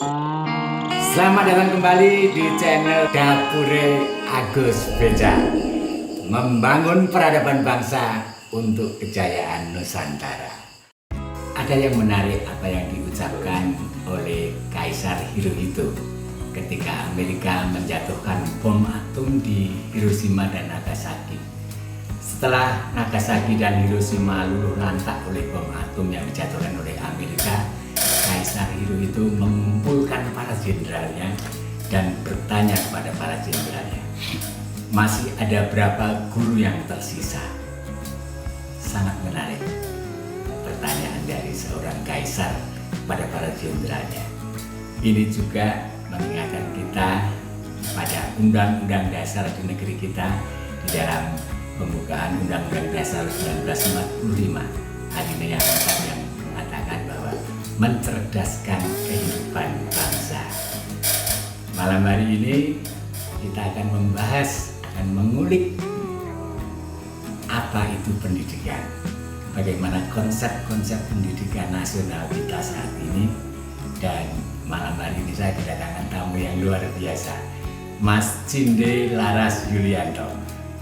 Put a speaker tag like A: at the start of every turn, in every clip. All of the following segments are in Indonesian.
A: Selamat datang kembali di channel Dapure Agus Beja, membangun peradaban bangsa untuk kejayaan Nusantara. Ada yang menarik apa yang diucapkan oleh Kaisar Hirohito ketika Amerika menjatuhkan bom atom di Hiroshima dan Nagasaki. Setelah Nagasaki dan Hiroshima luluh lantak oleh bom atom yang dijatuhkan oleh Amerika, Kaisar Hirohito mengumpulkan para jenderalnya dan bertanya kepada para jenderalnya, masih ada berapa guru yang tersisa? Sangat menarik pertanyaan dari seorang kaisar pada para jenderalnya. Ini juga mengingatkan kita pada Undang-Undang Dasar di negeri kita di dalam pembukaan Undang-Undang Dasar 1945 alinea 4 yang mengatakan bahwa mencerdaskan kehidupan bangsa. Malam hari ini kita akan membahas, akan mengulik apa itu pendidikan, bagaimana konsep-konsep pendidikan nasional kita saat ini. Dan malam hari ini saya kedatangan tamu yang luar biasa, Mas Cinde Laras Yulianto.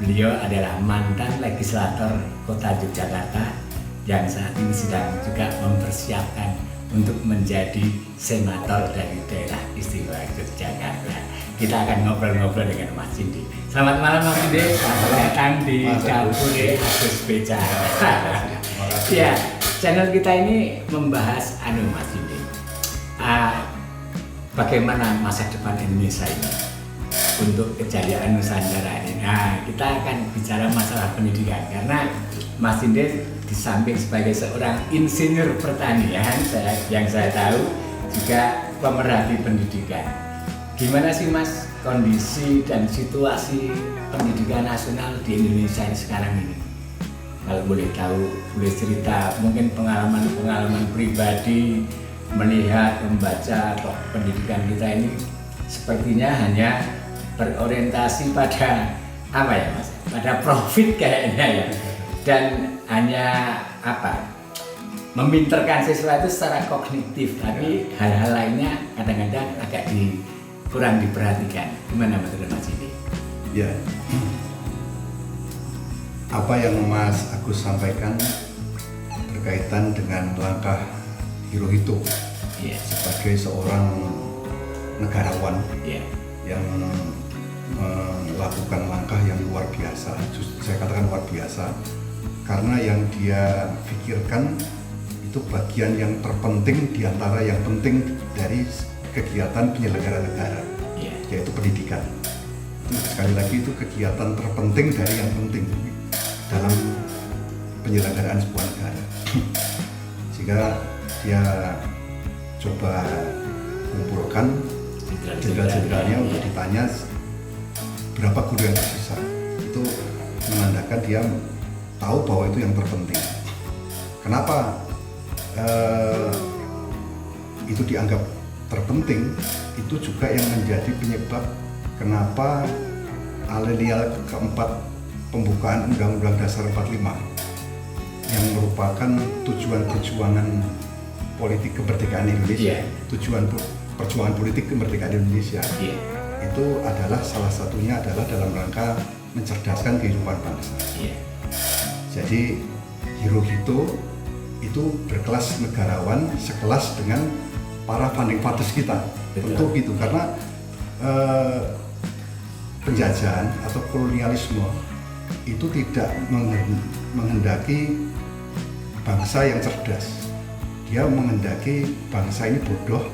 A: Beliau adalah mantan legislator Kota Yogyakarta yang saat ini sedang juga mempersiapkan untuk menjadi senator dari daerah istimewa Yogyakarta. Kita akan ngobrol-ngobrol dengan Mas Cinde. Selamat malam Mas Cinde, selamat datang di Dapure Agus Beja. Ya, channel kita ini membahas Mas Cinde, bagaimana masa depan Indonesia ini untuk kejayaan Nusantara ini. Nah, kita akan bicara masalah pendidikan karena Mas Cinde di samping sebagai seorang insinyur pertanian, yang saya tahu juga pemerhati pendidikan. Gimana sih Mas kondisi dan situasi pendidikan nasional di Indonesia sekarang ini? Kalau boleh tahu, boleh cerita mungkin pengalaman pribadi melihat, membaca pendidikan kita ini sepertinya hanya berorientasi pada apa ya Mas? Pada profit kayaknya ya. Dan hanya meminterkan sesuatu secara kognitif, tapi hal-hal lainnya kadang-kadang agak kurang diperhatikan. Gimana menurut Mas ini?
B: Ya, apa yang Mas Agus sampaikan berkaitan dengan langkah Hirohito sebagai seorang negarawan yang melakukan langkah yang luar biasa. Saya katakan luar biasa karena yang dia pikirkan itu bagian yang terpenting di antara yang penting dari kegiatan penyelenggara negara, yaitu pendidikan. Itu sekali lagi itu kegiatan terpenting dari yang penting dalam penyelenggaraan sebuah negara. Sehingga dia coba mengumpulkan jenderal-jenderalnya untuk ditanya berapa guru yang tersisa. Itu menandakan dia tahu bahwa itu yang terpenting. Kenapa itu dianggap terpenting? Itu juga yang menjadi penyebab kenapa alinea keempat pembukaan Undang-Undang Dasar 45 yang merupakan tujuan perjuangan politik kemerdekaan Indonesia, tujuan perjuangan politik kemerdekaan Indonesia, itu adalah salah satunya adalah dalam rangka mencerdaskan kehidupan bangsa. Jadi Hirohito itu berkelas negarawan sekelas dengan para founding fathers kita. Tentu gitu, karena penjajahan atau kolonialisme itu tidak menghendaki bangsa yang cerdas. Dia menghendaki bangsa ini bodoh,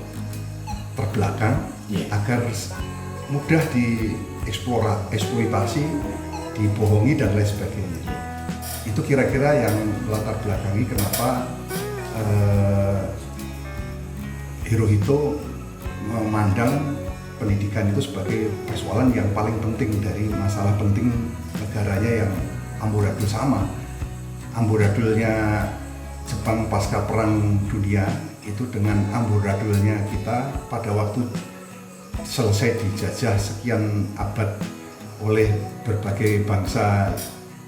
B: terbelakang, agar mudah dieksploitasi, dibohongi dan lain sebagainya. Itu kira-kira yang melatar belakangi kenapa Hirohito memandang pendidikan itu sebagai persoalan yang paling penting dari masalah penting negaranya yang amburadul sama. Amburadulnya Jepang pasca Perang Dunia itu dengan amburadulnya kita pada waktu selesai dijajah sekian abad oleh berbagai bangsa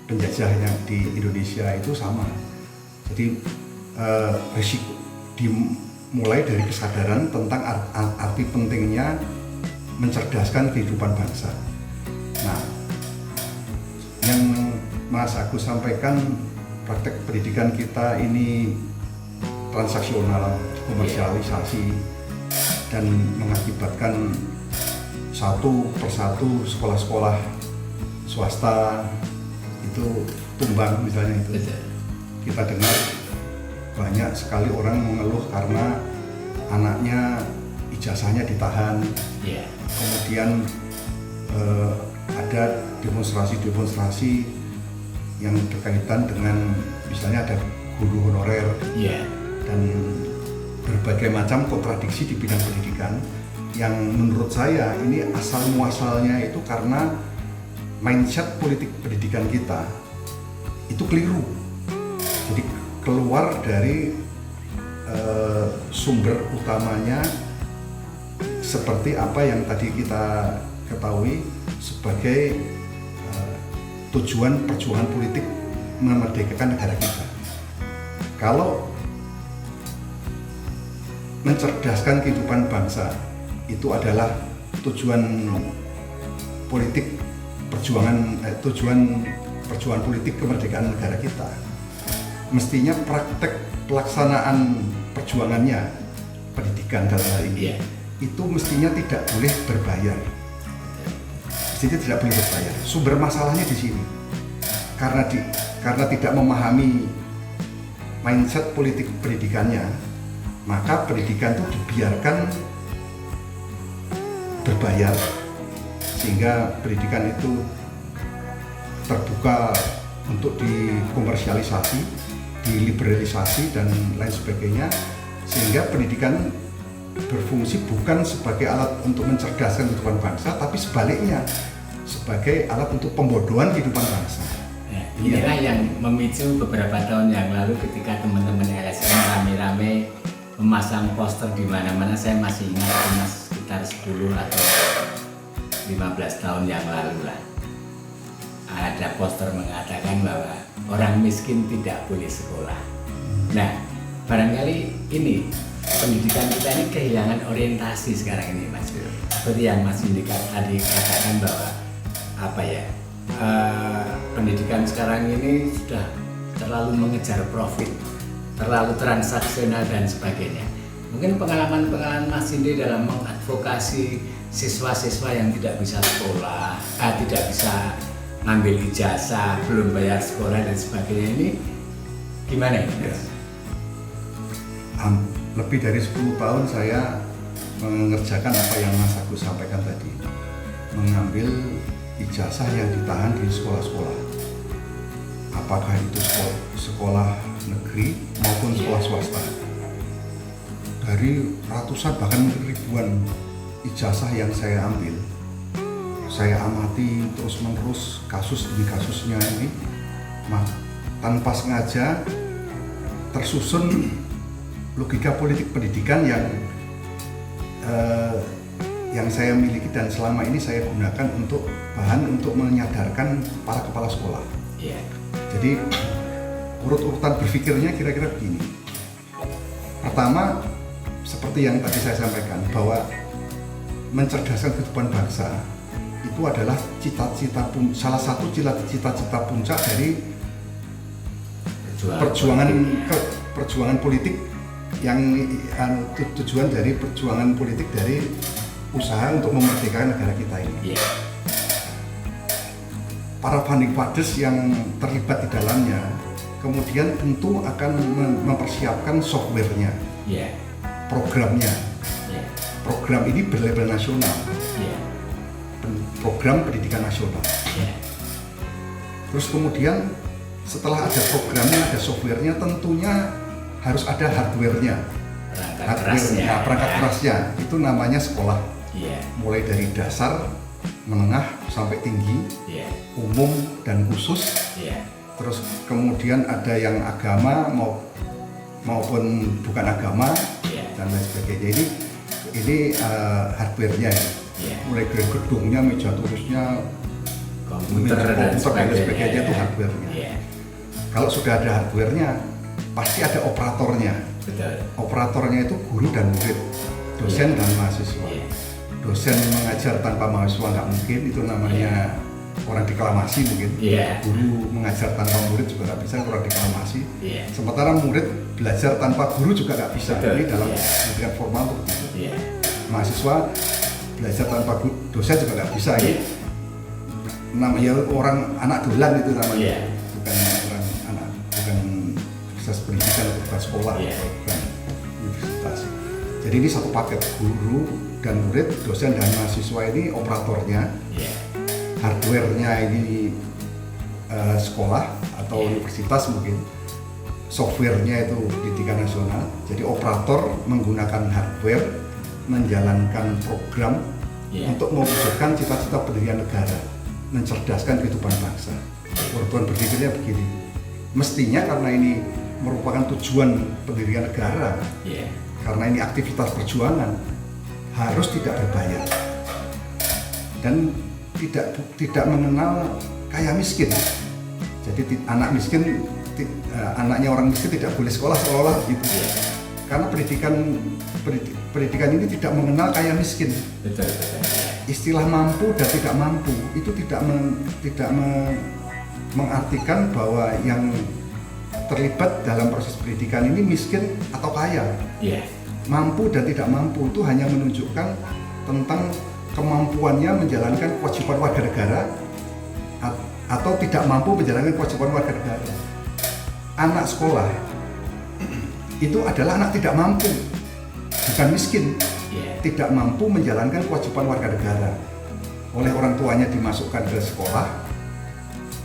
B: penjajah yang di Indonesia itu sama. Jadi risiko di mulai dari kesadaran tentang arti pentingnya mencerdaskan kehidupan bangsa. Nah, yang Mas Agus sampaikan, praktek pendidikan kita ini transaksional, komersialisasi, dan mengakibatkan satu persatu sekolah-sekolah swasta itu tumbang misalnya itu.
A: Betul.
B: Kita dengar banyak sekali orang mengeluh karena anaknya ijazahnya ditahan.
A: Yeah.
B: Kemudian ada demonstrasi-demonstrasi yang berkaitan dengan misalnya ada guru honorer.
A: Yeah.
B: Dan berbagai macam kontradiksi di bidang pendidikan yang menurut saya ini asal muasalnya itu karena mindset politik pendidikan kita itu keliru. Jadi keluar dari sumber utamanya seperti apa yang tadi kita ketahui sebagai tujuan perjuangan politik memerdekakan negara kita. Kalau mencerdaskan kehidupan bangsa itu adalah tujuan politik tujuan perjuangan politik kemerdekaan negara kita, mestinya praktek pelaksanaan perjuangannya pendidikan dalam hal ini itu mestinya tidak boleh berbayar. Mestinya tidak boleh berbayar. Sumber masalahnya di sini karena tidak memahami mindset politik pendidikannya, maka pendidikan itu dibiarkan berbayar sehingga pendidikan itu terbuka untuk dikomersialisasi, diliberalisasi dan lain sebagainya, sehingga pendidikan berfungsi bukan sebagai alat untuk mencerdaskan kehidupan bangsa, tapi sebaliknya sebagai alat untuk pembodohan kehidupan bangsa.
A: Nah, inilah yang memicu beberapa tahun yang lalu ketika teman-teman LSM rame-rame memasang poster di mana-mana. Saya masih ingat Mas, sekitar 10 atau 15 tahun yang lalu lah. Ada poster mengatakan bahwa orang miskin tidak boleh sekolah. Nah, barangkali ini pendidikan kita ini kehilangan orientasi sekarang ini, Mas. Seperti yang Mas Indika tadi katakan bahwa pendidikan sekarang ini sudah terlalu mengejar profit, terlalu transaksional dan sebagainya. Mungkin pengalaman Mas Indi dalam mengadvokasi siswa-siswa yang tidak bisa sekolah, tidak bisa ngambil ijazah, belum bayar sekolah dan sebagainya ini gimana ini?
B: Ya. Lebih dari 10 tahun saya mengerjakan apa yang Mas Agus sampaikan tadi, mengambil ijazah yang ditahan di sekolah-sekolah, apakah itu sekolah negeri maupun sekolah swasta. Dari ratusan bahkan ribuan ijazah yang saya ambil, saya amati terus-menerus kasus demi kasusnya ini, tanpa sengaja tersusun logika politik pendidikan yang saya miliki dan selama ini saya gunakan untuk bahan untuk menyadarkan para kepala sekolah.
A: Yeah.
B: Jadi urut-urutan berpikirnya kira-kira begini. Pertama, seperti yang tadi saya sampaikan bahwa mencerdaskan kehidupan bangsa itu adalah salah satu cita-cita puncak dari perjuangan politik yang tujuan dari perjuangan politik dari usaha untuk memerdekakan negara kita ini.
A: Yeah.
B: Para founding fathers yang terlibat di dalamnya kemudian tentu akan mempersiapkan softwarenya, programnya. Program ini berlabel nasional, program pendidikan nasional. Terus kemudian setelah ada programnya, ada softwarenya, tentunya harus ada hardwarenya, perangkat kerasnya. Itu namanya sekolah, mulai dari dasar, menengah sampai tinggi, umum dan khusus. Terus kemudian ada yang agama maupun bukan agama dan lain sebagainya. Ini hardwarenya, mulai dari gedungnya, meja tulisnya,
A: komputer dan sebagainya
B: itu hardwarenya. Kalau sudah ada hardwarenya, pasti ada operatornya.
A: Betul.
B: Operatornya itu guru dan murid, dosen dan mahasiswa.
A: Iya.
B: Dosen mengajar tanpa mahasiswa nggak mungkin, itu namanya orang deklamasi mungkin.
A: Iya.
B: Guru mengajar tanpa murid juga nggak bisa, orang deklamasi.
A: Iya.
B: Sementara murid belajar tanpa guru juga nggak bisa.
A: Betul.
B: Ini dalam
A: Iya.
B: pendidikan formal tuh.
A: Iya.
B: Mahasiswa belajar tanpa guru, dosen juga nggak bisa.
A: Iya.
B: Namanya orang anak dolan itu namanya.
A: Iya.
B: Bukan orang anak, bukan proses pendidikan, bukan sekolah,
A: Iya.
B: bukan universitas. Jadi ini satu paket, guru dan murid, dosen dan mahasiswa ini operatornya.
A: Iya.
B: Hardware-nya ini sekolah atau
A: Iya.
B: universitas mungkin. Software-nya itu pendidikan nasional. Jadi operator menggunakan hardware menjalankan program
A: Iya.
B: untuk mewujudkan cita-cita pendirian negara, mencerdaskan kehidupan bangsa. Urban berpikirnya begini. Mestinya karena ini merupakan tujuan pendirian negara,
A: Iya.
B: karena ini aktivitas perjuangan, harus tidak berbayar dan tidak mengenal kaya miskin. Jadi anak miskin, anaknya orang miskin tidak boleh sekolah seolah-olah gitu.
A: Iya.
B: Karena pendidikan ini tidak mengenal kaya miskin.
A: Betul.
B: Istilah mampu dan tidak mampu itu tidak mengartikan bahwa yang terlibat dalam proses pendidikan ini miskin atau kaya.
A: Iya.
B: Mampu dan tidak mampu itu hanya menunjukkan tentang kemampuannya menjalankan kewajiban warga negara atau tidak mampu menjalankan kewajiban warga negara. Anak sekolah itu adalah anak tidak mampu, bukan miskin.
A: Iya.
B: Tidak mampu menjalankan kewajiban warga negara. Oleh orang tuanya dimasukkan ke sekolah,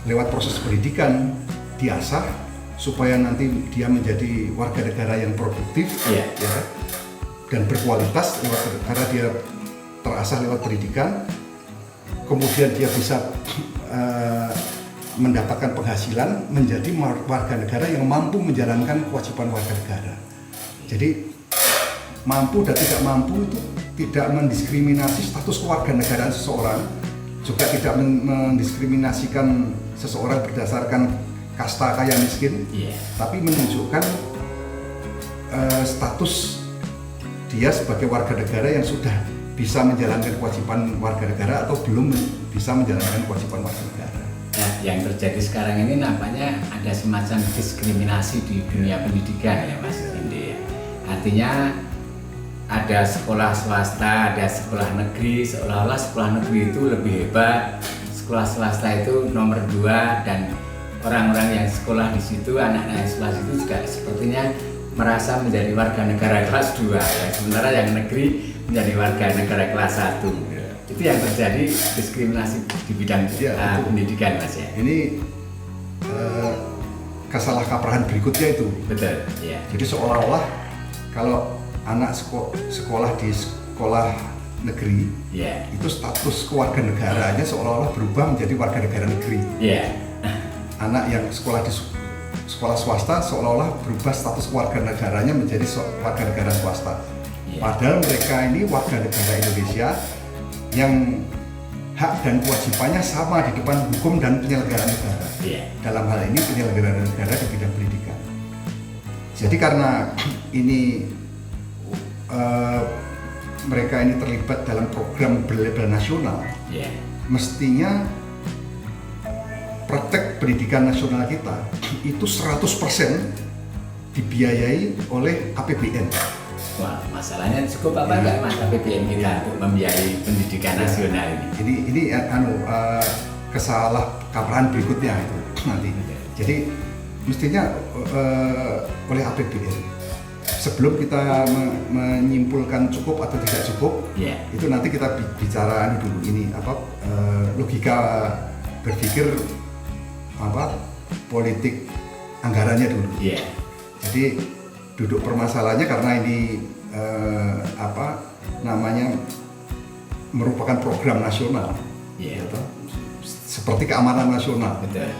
B: lewat proses pendidikan, diasah supaya nanti dia menjadi warga negara yang produktif,
A: Iya.
B: ya, dan berkualitas karena dia terasah lewat pendidikan. Kemudian dia bisa mendapatkan penghasilan menjadi warga negara yang mampu menjalankan kewajiban warga negara. Jadi mampu dan tidak mampu itu tidak mendiskriminasi status kewarganegaraan seseorang, juga tidak mendiskriminasikan seseorang berdasarkan kasta kaya miskin,
A: Iya.
B: tapi menunjukkan status dia sebagai warga negara yang sudah bisa menjalankan kewajiban warga negara atau belum bisa menjalankan kewajiban warga negara.
A: Nah, yang terjadi sekarang ini nampaknya ada semacam diskriminasi di dunia pendidikan ya Mas Indi. Artinya ada sekolah swasta, ada sekolah negeri, seolah-olah sekolah negeri itu lebih hebat, sekolah swasta itu nomor 2, dan orang-orang yang sekolah di situ, anak-anak yang sekolah di situ juga sepertinya merasa menjadi warga negara kelas 2 ya, sementara yang negeri menjadi warga negara kelas 1. Itu yang terjadi, diskriminasi di bidang pendidikan Mas ya.
B: Ini kesalahkaprahan berikutnya itu.
A: Betul, ya.
B: Jadi seolah-olah kalau anak sekolah di sekolah negeri,
A: Ya.
B: itu status kewarganegaranya seolah-olah berubah menjadi warga negara negeri.
A: Ya.
B: Anak yang sekolah di sekolah swasta seolah-olah berubah status kewarganegaranya menjadi warga negara swasta.
A: Ya.
B: Padahal mereka ini warga negara Indonesia yang hak dan kewajibannya sama di depan hukum dan penyelenggaraan negara.
A: Ya.
B: Dalam hal ini penyelenggaraan negara di bidang pendidikan. Jadi karena ini mereka ini terlibat dalam program berlabel nasional,
A: Ya.
B: mestinya praktek pendidikan nasional kita itu 100% dibiayai oleh APBN.
A: Wah, masalahnya cukup apa enggak Mas APBN kita untuk membiayai pendidikan nasional ini?
B: Ini kesalahkaprahan berikutnya itu nanti. Jadi mestinya oleh APBN. Sebelum kita menyimpulkan cukup atau tidak cukup,
A: Ya.
B: itu nanti kita bicara dulu ini logika berpikir politik anggarannya dulu.
A: Ya.
B: Jadi duduk permasalahannya karena ini merupakan program nasional,
A: Ya.
B: gitu. Seperti keamanan nasional.
A: Betul.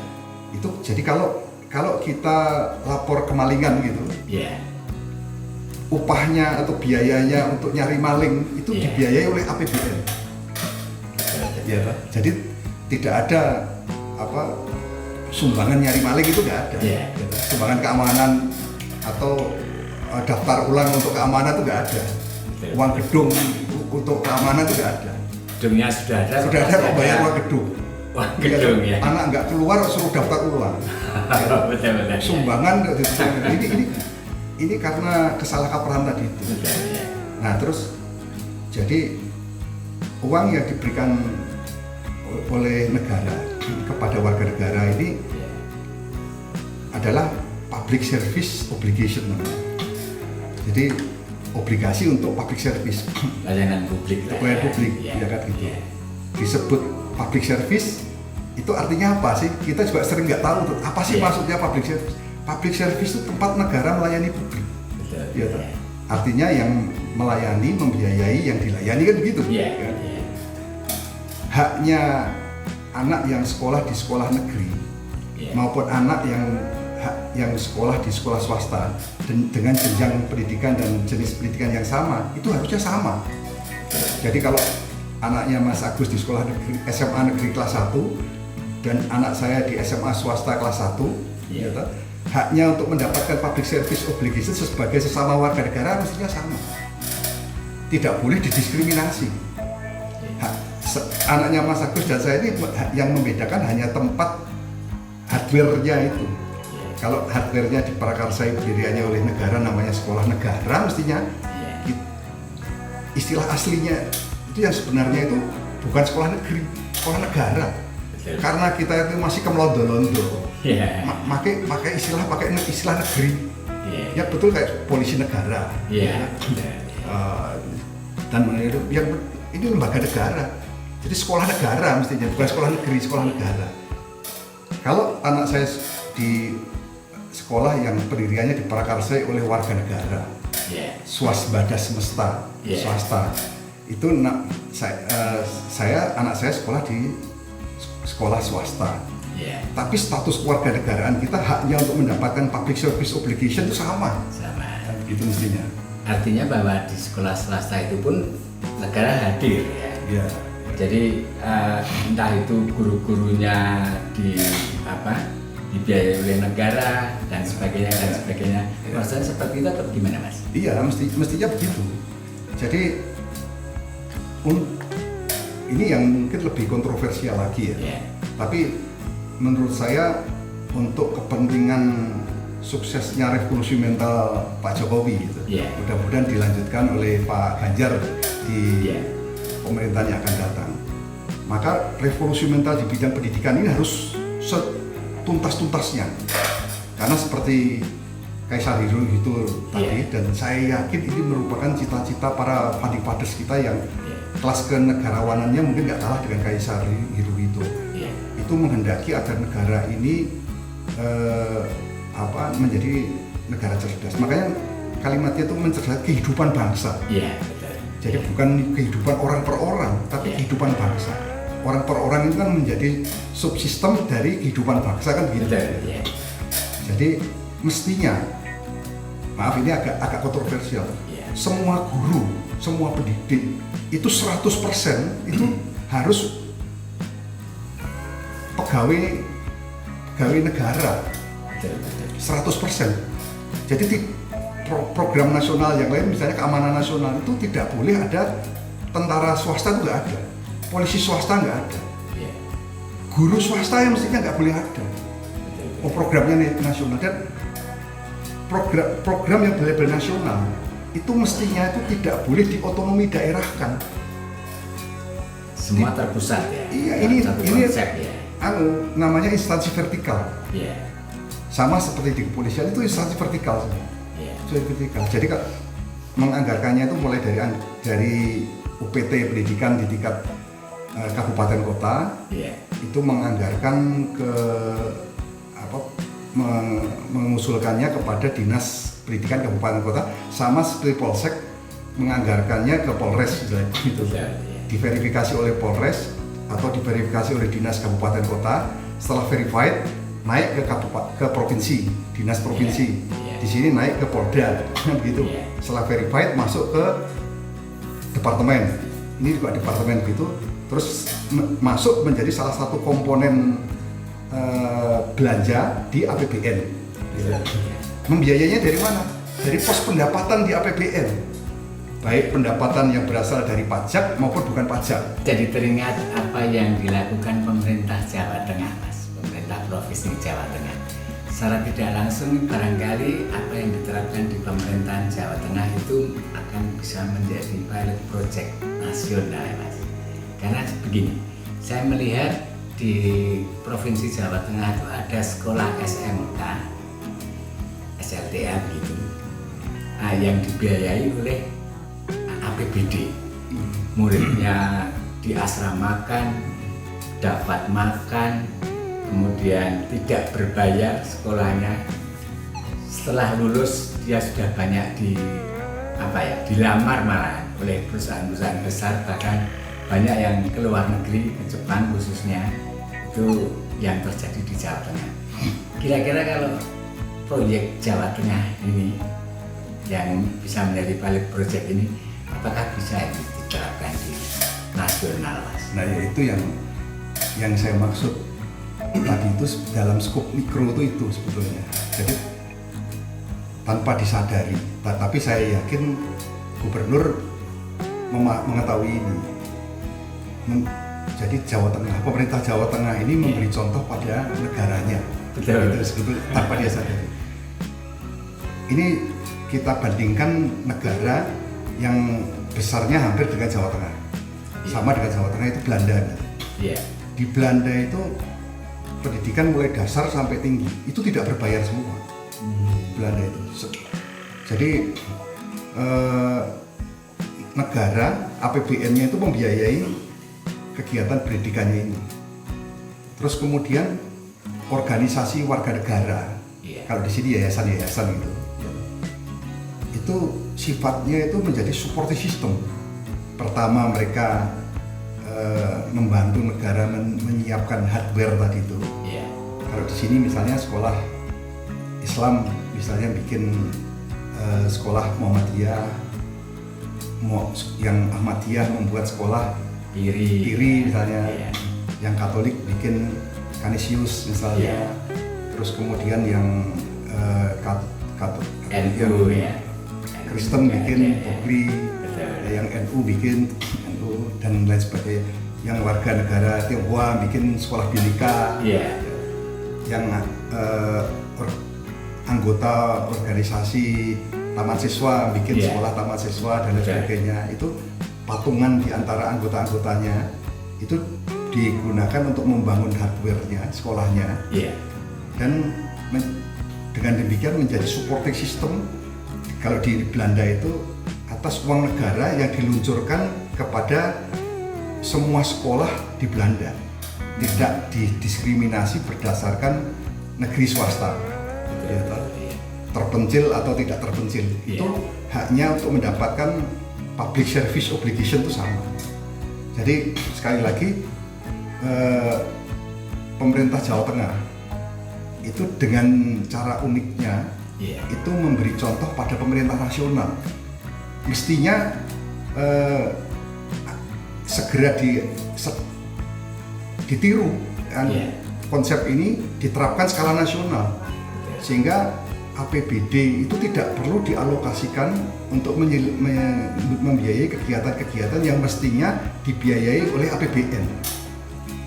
B: Itu jadi kalau kita lapor kemalingan gitu,
A: Ya.
B: upahnya atau biayanya untuk nyari maling itu
A: Iya.
B: dibiayai oleh APBN. Ya, jadi tidak ada sumbangan nyari maling itu nggak ada.
A: Iya.
B: Sumbangan keamanan atau daftar ulang untuk keamanan itu nggak ada.
A: Betul.
B: Uang gedung untuk keamanan itu nggak ada.
A: Gedungnya sudah ada.
B: Sudah ada kok bayar uang gedung.
A: Uang gedung ya.
B: Anak nggak keluar suruh daftar ulang.
A: Betul.
B: Sumbangan ini karena kesalahkaprahan tadi itu.
A: Betul, ya.
B: Nah terus jadi uang yang diberikan oleh negara kepada warga negara ini adalah public service obligation namanya. Jadi obligasi untuk public service.
A: Layanan publik.
B: Layanan publik, ya kan gitu. Disebut public service itu artinya apa sih? Kita juga sering nggak tahu tuh apa sih maksudnya public service. Public service itu tempat negara melayani publik.
A: Betul.
B: Ya, artinya yang melayani, membiayai, yang dilayani kan begitu. Kan? Haknya anak yang sekolah di sekolah negeri maupun anak yang sekolah di sekolah swasta dengan jenjang pendidikan dan jenis pendidikan yang sama itu harusnya sama. Jadi kalau anaknya Mas Agus di sekolah negeri, SMA negeri kelas 1 dan anak saya di SMA swasta kelas 1 gitu, haknya untuk mendapatkan public service obligation sebagai sesama warga negara mestinya sama. Tidak boleh didiskriminasi. Anaknya Mas Agus dan saya ini yang membedakan hanya tempat hardware-nya itu. Kalau hardware-nya diprakarsai pendiriannya oleh negara namanya sekolah negara mestinya istilah aslinya itu yang sebenarnya itu bukan sekolah negeri, sekolah negara. Karena kita itu masih kemelondo-londo. Pakai istilah negeri. Ya betul kayak polisi negara. Dan itu yang ini lembaga negara. Jadi sekolah negara mestinya bukan sekolah negeri, sekolah negara. Kalau anak saya di sekolah yang pendiriannya diprakarsai oleh warga negara, swasembada semesta, swasta, itu anak saya sekolah di sekolah swasta. Tapi status keluarga negaraan kita haknya untuk mendapatkan public service obligation itu sama. Gitu mestinya.
A: Artinya bahwa di sekolah swasta itu pun negara hadir ya. Jadi entah itu guru-gurunya dibiayai oleh negara dan sebagainya. Maksudnya seperti itu atau gimana Mas?
B: Iya, mestinya begitu. Jadi ini yang mungkin lebih kontroversial lagi ya. Tapi menurut saya untuk kepentingan suksesnya revolusi mental Pak Jokowi gitu. Mudah-mudahan dilanjutkan oleh Pak Ganjar di pemerintahan yang akan datang. Maka revolusi mental di bidang pendidikan ini harus setuntas-tuntasnya. Karena seperti Kaisar Hirohito tadi, dan saya yakin ini merupakan cita-cita para founding fathers kita yang kelas kenegarawanannya mungkin nggak kalah dengan Kaisar Hirohito. Itu menghendaki agar negara ini menjadi negara cerdas. Makanya kalimatnya itu mencerdaskan kehidupan bangsa. Jadi bukan kehidupan orang per orang, tapi kehidupan bangsa. Orang per orang itu kan menjadi subsistem dari kehidupan bangsa kan gitu. Jadi mestinya, maaf ini agak kontroversial. Semua guru, semua pendidik itu 100% itu harus pegawai negara. 100%. Jadi program nasional yang lain misalnya keamanan nasional itu tidak boleh ada tentara swasta itu nggak ada, polisi swasta nggak ada, guru swasta yang mestinya nggak boleh ada. Programnya nasional dan program yang benar-benar nasional itu mestinya itu tidak boleh diotonomi daerahkan.
A: Semua terpusat ya.
B: Iya, ini namanya instansi vertikal. Sama seperti di kepolisian itu instansi vertikal semua. Vertikal. Jadi menganggarkannya itu mulai dari UPT pendidikan di tingkat kabupaten kota, itu menganggarkan mengusulkannya kepada dinas pendidikan kabupaten kota, sama seperti Polsek menganggarkannya ke Polres gitu. Diverifikasi oleh Polres atau diverifikasi oleh dinas kabupaten kota, setelah verified naik ke provinsi, dinas provinsi. Di sini naik ke Polda, begitu. Setelah verified masuk ke departemen. Ini juga departemen gitu. Terus masuk menjadi salah satu komponen belanja di APBN. Membiayainya dari mana? dari pos pendapatan di APBN, baik pendapatan yang berasal dari pajak maupun bukan pajak.
A: Jadi teringat apa yang dilakukan pemerintah Jawa Tengah, Mas, pemerintah Provinsi Jawa Tengah. Secara tidak langsung barangkali apa yang diterapkan di pemerintahan Jawa Tengah itu akan bisa menjadi pilot project nasional, Mas. Karena begini, saya melihat di Provinsi Jawa Tengah itu ada sekolah SMK, SLTA begitu, yang dibiayai oleh APBD. Muridnya diasramakan, dapat makan, kemudian tidak berbayar sekolahnya. Setelah lulus dia sudah banyak dilamar malah oleh perusahaan-perusahaan besar, bahkan banyak yang ke luar negeri, ke Jepang khususnya. Itu yang terjadi di Jawa Tengah. Kira-kira kalau proyek Jawa Tengah ini yang bisa menjadi pilot project ini, apakah bisa diterapkan di nasional, Mas?
B: Nah, yaitu yang saya maksud tadi itu dalam skop mikro itu sebetulnya. Jadi tanpa disadari, tapi saya yakin gubernur mengetahui ini. Jadi pemerintah Jawa Tengah ini memberi contoh pada negaranya.
A: Betul.
B: Itu sebetulnya tanpa dia sadari. Ini kita bandingkan negara yang besarnya hampir dengan Jawa Tengah. Sama dengan Jawa Tengah itu Belanda.
A: Iya.
B: Di Belanda itu pendidikan mulai dasar sampai tinggi itu tidak berbayar semua. Belanda itu. Jadi negara APBN-nya itu membiayai kegiatan pendidikannya ini. Terus kemudian organisasi warga negara. Kalau di sini yayasan-yayasan gitu. Itu sifatnya itu menjadi supporting system. Pertama mereka membantu negara menyiapkan hardware tadi itu. Kalau di sini misalnya sekolah Islam misalnya bikin sekolah Muhammadiyah, yang Ahmadiyah membuat sekolah Piri misalnya, yang Katolik bikin Canisius misalnya, terus kemudian yang
A: NU ya,
B: Kristen bikin Pogri, yang NU bikin NU dan lain sebagainya, yang warga negara Tionghoa bikin sekolah Bhinneka, yang anggota organisasi taman siswa bikin sekolah taman siswa dan lain sebagainya. Itu patungan di antara anggota-anggotanya itu digunakan untuk membangun hardware-nya, sekolahnya, dan dengan demikian menjadi supporting system. Kalau di Belanda itu atas uang negara yang diluncurkan kepada semua sekolah di Belanda, tidak didiskriminasi berdasarkan negeri swasta, terpencil atau tidak terpencil. Itu haknya untuk mendapatkan public service obligation itu sama. Jadi sekali lagi pemerintah Jawa Tengah itu dengan cara uniknya itu memberi contoh pada pemerintah nasional. Mestinya segera ditiru kan, konsep ini diterapkan skala nasional sehingga APBD itu tidak perlu dialokasikan untuk membiayai kegiatan-kegiatan yang mestinya dibiayai oleh APBN.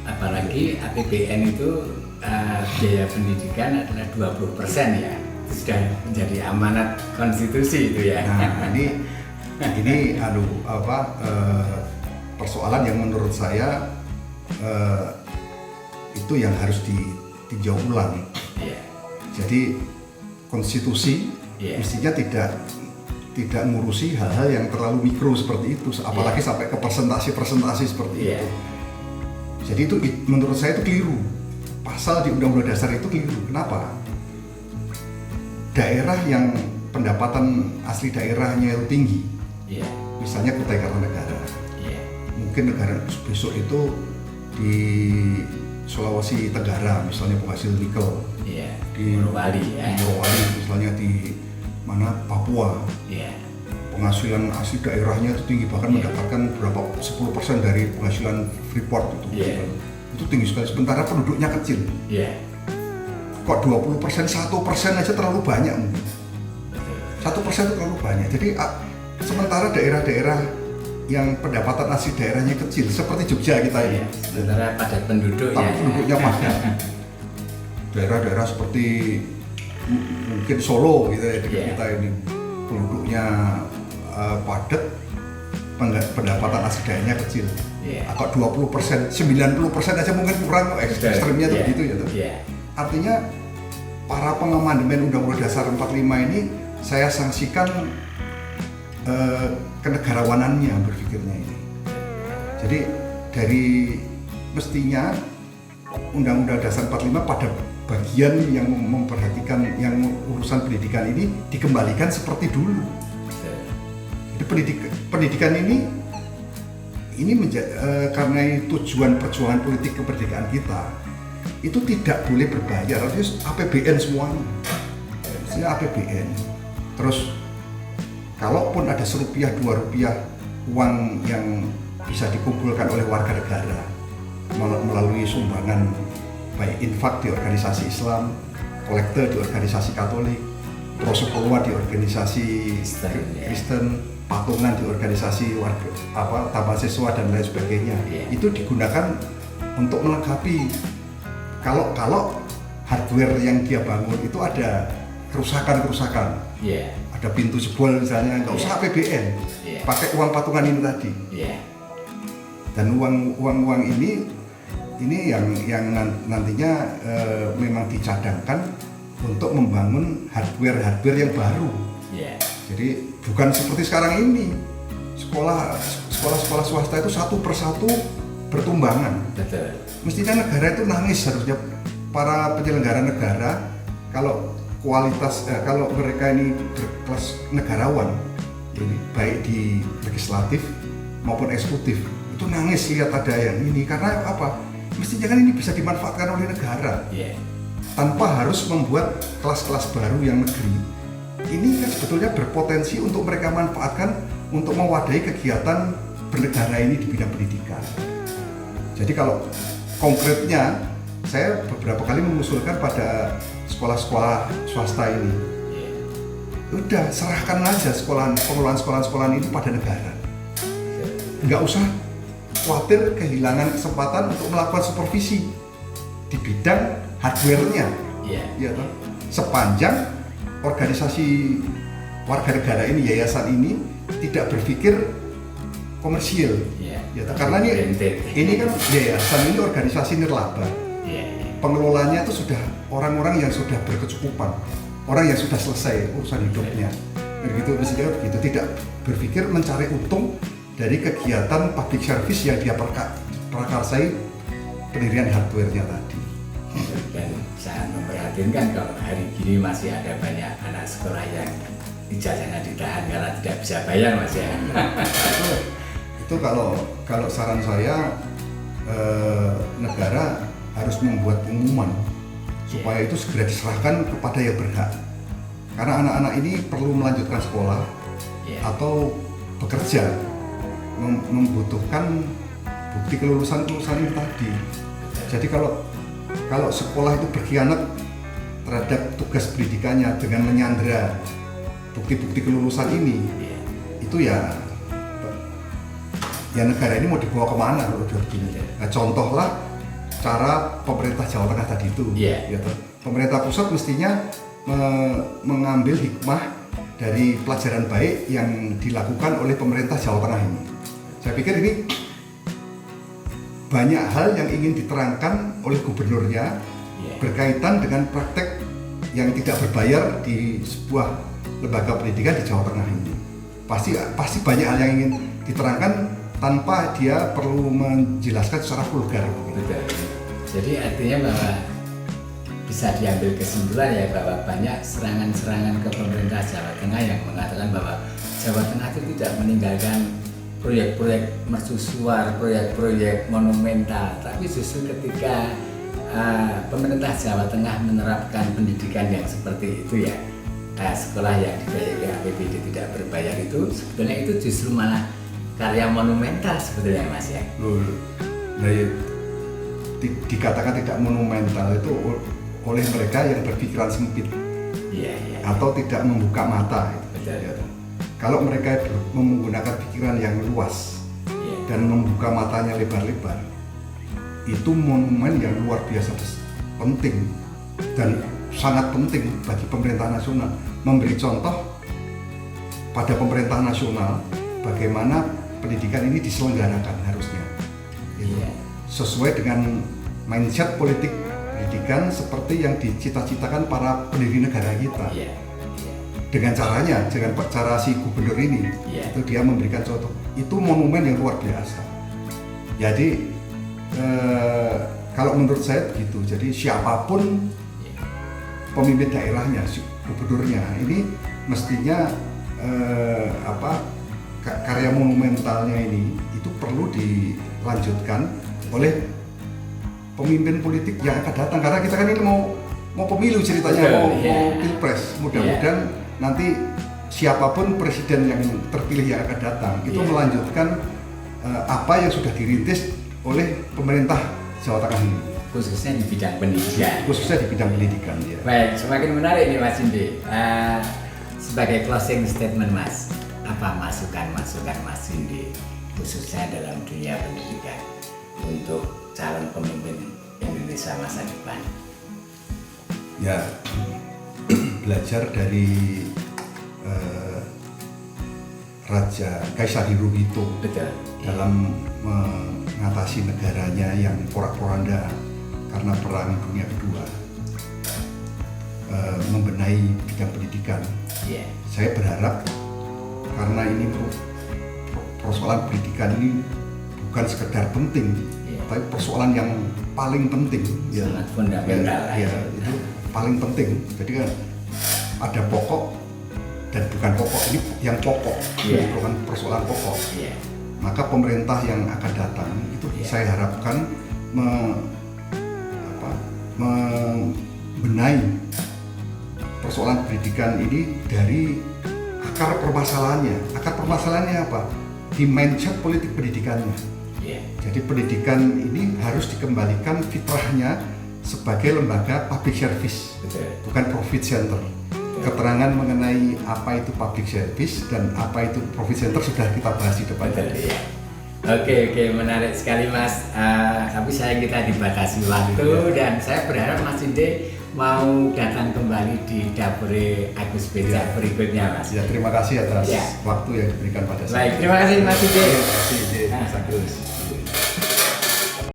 A: Apalagi APBN itu biaya pendidikan adalah 20% ya. Itu sudah menjadi amanat konstitusi itu ya.
B: Nah, ini persoalan yang menurut saya itu yang harus ditinjau ulang. Jadi konstitusi mestinya tidak ngurusi hal-hal yang terlalu mikro seperti itu, apalagi sampai ke presentasi seperti itu. Jadi itu menurut saya itu keliru. Pasal di Undang-Undang Dasar itu keliru. Kenapa? Daerah yang pendapatan asli daerahnya itu tinggi, misalnya Kutai Kartanegara, mungkin negara besok itu di Sulawesi Tenggara misalnya penghasil nikel, di
A: Morowali
B: misalnya di mana Papua, penghasilan asli daerahnya itu tinggi, bahkan mendapatkan berapa 10% dari penghasilan Freeport itu tinggi sekali, sementara penduduknya kecil. Kok 20%, 1% aja terlalu banyak mungkin. 1% itu terlalu banyak. Jadi sementara daerah-daerah yang pendapatan asli daerahnya kecil seperti Jogja kita ini,
A: sementara padat penduduk
B: tapi
A: ya.
B: penduduknya padat. Daerah-daerah seperti mungkin Solo gitu ya, dekat kita ini penduduknya padat, pendapatan asli daerahnya kecil. Atau 20%, 90% aja mungkin kurang, ekstrimnya tuh begitu ya tuh. Artinya para pengamandemen Undang-Undang Dasar 45 ini saya sanksikan kenegarawanannya berpikirnya ini. Jadi dari mestinya Undang-Undang Dasar 45 pada bagian yang memperhatikan yang urusan pendidikan ini dikembalikan seperti dulu. Jadi pendidikan ini karena tujuan perjuangan politik kemerdekaan kita itu tidak boleh berbayar, harus APBN semuanya. Maksudnya APBN. Terus kalaupun ada ₹1, ₹2 uang yang bisa dikumpulkan oleh warga negara melalui sumbangan baik infak di organisasi Islam, kolekte di organisasi Katolik, prosopoluan di organisasi Kristen, patungan di organisasi warga taman siswa dan lain sebagainya. Itu digunakan untuk melengkapi kalau hardware yang dia bangun itu ada kerusakan. Ada pintu jebol misalnya, nggak usah APBN, pakai uang patungan ini tadi. Dan uang ini yang nantinya memang dicadangkan untuk membangun hardware yang baru. Jadi bukan seperti sekarang ini, sekolah swasta itu satu persatu bertumbangan. Mestinya negara itu nangis, harusnya para penyelenggara negara kalau kalau mereka ini berkelas negarawan, jadi baik di legislatif maupun eksekutif, itu nangis lihat ada yang ini. Karena apa? Mestinya kan ini bisa dimanfaatkan oleh negara tanpa harus membuat kelas-kelas baru yang negeri. Ini kan sebetulnya berpotensi untuk mereka manfaatkan untuk mewadahi kegiatan bernegara ini di bidang pendidikan. Jadi kalau konkretnya, saya beberapa kali mengusulkan pada sekolah-sekolah swasta ini, udah serahkan aja pengelolaan sekolah-sekolah ini pada negara. Nggak usah khawatir kehilangan kesempatan untuk melakukan supervisi di bidang hardware-nya. Sepanjang organisasi warga negara ini, yayasan ini tidak berpikir komersial. Karena ini kan yayasan ini organisasi nirlaba. Pengelolanya itu sudah orang-orang yang sudah berkecukupan, orang yang sudah selesai urusan hidupnya. Begitu mestinya begitu, tidak berpikir mencari untung dari kegiatan public service yang dia prakarsai pendirian hardware-nya tadi.
A: Dan sangat memprihatinkan kalau hari ini masih ada banyak anak sekolah yang ijazahnya ditahan karena tidak bisa bayar, Mas ya.
B: Itu kalau saran saya, negara harus membuat pengumuman supaya itu segera diserahkan kepada yang berhak. Karena anak-anak ini perlu melanjutkan sekolah atau bekerja, membutuhkan bukti kelulusan ini tadi. Jadi kalau sekolah itu berkhianat terhadap tugas pendidikannya dengan menyandera bukti-bukti kelulusan ini, itu ya negara ini mau dibawa kemana kalau udah begini. Nah, contohlah cara pemerintah Jawa Tengah tadi itu. Pemerintah pusat mestinya mengambil hikmah dari pelajaran baik yang dilakukan oleh pemerintah Jawa Tengah ini. Saya pikir ini banyak hal yang ingin diterangkan oleh gubernurnya berkaitan dengan praktek yang tidak berbayar di sebuah lembaga pendidikan di Jawa Tengah ini. Pasti banyak hal yang ingin diterangkan tanpa dia perlu menjelaskan secara vulgar.
A: Jadi artinya bahwa bisa diambil kesimpulan ya bahwa banyak serangan-serangan ke pemerintah Jawa Tengah yang mengatakan bahwa Jawa Tengah itu tidak meninggalkan proyek-proyek mercusuar, proyek-proyek monumental, tapi justru ketika pemerintah Jawa Tengah menerapkan pendidikan yang seperti itu ya, sekolah yang dibiayai APBD tidak berbayar itu sebetulnya itu justru malah karya monumental sebetulnya, Mas ya.
B: Dikatakan tidak monumental itu oleh mereka yang berpikiran sempit atau tidak membuka mata.
A: Betul.
B: Ya. Kalau mereka menggunakan pikiran yang luas dan membuka matanya lebar-lebar, itu monumen yang luar biasa penting dan sangat penting bagi pemerintah nasional. Memberi contoh pada pemerintah nasional bagaimana pendidikan ini diselenggarakan harusnya. Gitu. Sesuai dengan mindset politik pendidikan seperti yang dicita-citakan para pendiri negara kita. Dengan caranya, dengan cara si gubernur ini, itu dia memberikan contoh. Itu monumen yang luar biasa. Jadi kalau menurut saya begitu. Jadi siapapun pemimpin daerahnya, si gubernurnya ini mestinya karya monumentalnya ini itu perlu dilanjutkan oleh pemimpin politik yang akan datang, karena kita kan ini mau pemilu ceritanya. Mau pilpres. Mudah-mudahan nanti siapapun presiden yang terpilih yang akan datang itu melanjutkan apa yang sudah dirintis oleh pemerintah Jawa Tengah ini,
A: khususnya di bidang pendidikan.
B: Ya.
A: Baik, semakin menarik nih Mas Indi. Sebagai closing statement Mas, apa masukan Mas Indi khususnya dalam dunia pendidikan untuk calon pemimpin Indonesia masa depan?
B: Ya, belajar dari Raja Kaisar Hirohito dalam mengatasi negaranya yang porak-poranda karena Perang Dunia Kedua, membenahi bidang pendidikan. Saya berharap karena ini persoalan pendidikan ini bukan sekedar penting, tapi persoalan yang paling penting,
A: sangat fundamental.
B: Itu paling penting. Jadi kan ada pokok dan bukan pokok, ini yang pokok, bukan persoalan pokok. Maka pemerintah yang akan datang itu saya harapkan membenahi persoalan pendidikan ini dari akar permasalahannya. Akar permasalahannya apa? Di mindset politik pendidikannya. Jadi pendidikan ini harus dikembalikan fitrahnya sebagai lembaga public service, bukan profit center. Keterangan mengenai apa itu public service dan apa itu profit center sudah kita bahas di depan.
A: Oke, menarik sekali Mas. Tapi sayang kita dibatasi waktu dan saya berharap Mas Indi mau datang kembali di Dapur Agus Beja berikutnya Mas.
B: Ya, terima kasih atas waktu yang diberikan pada saya.
A: Baik, terima kasih Mas Indi.
B: Terima kasih Mas Agus.